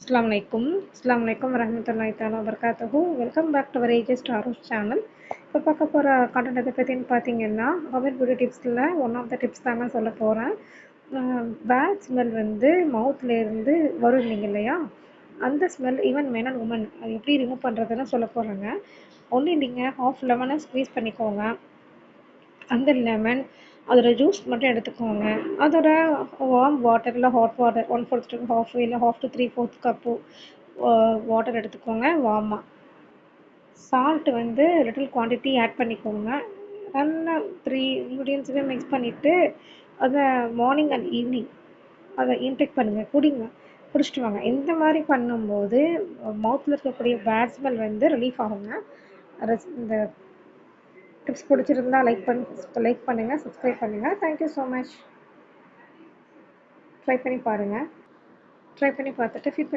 Assalamualaikum. Assalamualaikum warahmatullahi taala wabarakatuhu. Welcome back to our AJ Staros channel. இப்போ பார்க்க போகிற content எதை பற்றின்னு பார்த்தீங்கன்னா ஹவர் பியூட்டி டிப்ஸில் ஒன் ஆஃப் த டிப்ஸ் தாங்க சொல்ல போகிறேன். பேட் ஸ்மெல் வந்து மவுத்லேருந்து வரும் இல்லைங்க இல்லையா, அந்த smell even men and women அது எப்படி ரிமூவ் பண்ணுறதுன்னு சொல்ல போகிறேங்க. ஒன்றும் இல்லைங்க, ஹாஃப் லெமனை ஸ்க்வீஸ் பண்ணிக்கோங்க. அந்த லெமன் அதோட ஜூஸ் மட்டும் எடுத்துக்கோங்க. அதோட வார்ம் வாட்டர் இல்லை ஹாட் வாட்டர் 1/4 to half இல்லை half to 3/4 கப்பு வாட்டர் எடுத்துக்கோங்க வார்மாக. சால்ட் வந்து லிட்டில் குவான்டிட்டி ஆட் பண்ணிக்கோங்க. நல்லா 3 இன்க்ரீடியன்ஸுமே மிக்ஸ் பண்ணிவிட்டு அதை மார்னிங் அண்ட் ஈவினிங் அதை இன்டேக் பண்ணுங்கள், குடிங்க, குடிச்சிட்டு வாங்க. இந்த மாதிரி பண்ணும்போது மவுத்தில் இருக்கக்கூடிய பேட் ஸ்மெல் வந்து ரிலீஃப் ஆகுங்க. இந்த டிப்ஸ் பிடிச்சிருந்தா லைக் பண்ணுங்கள், சப்ஸ்கிரைப் பண்ணுங்கள். Thank you so much. ட்ரை பண்ணி பாருங்கள். ட்ரை பண்ணி பார்த்துட்டு ஃபீட்பேக்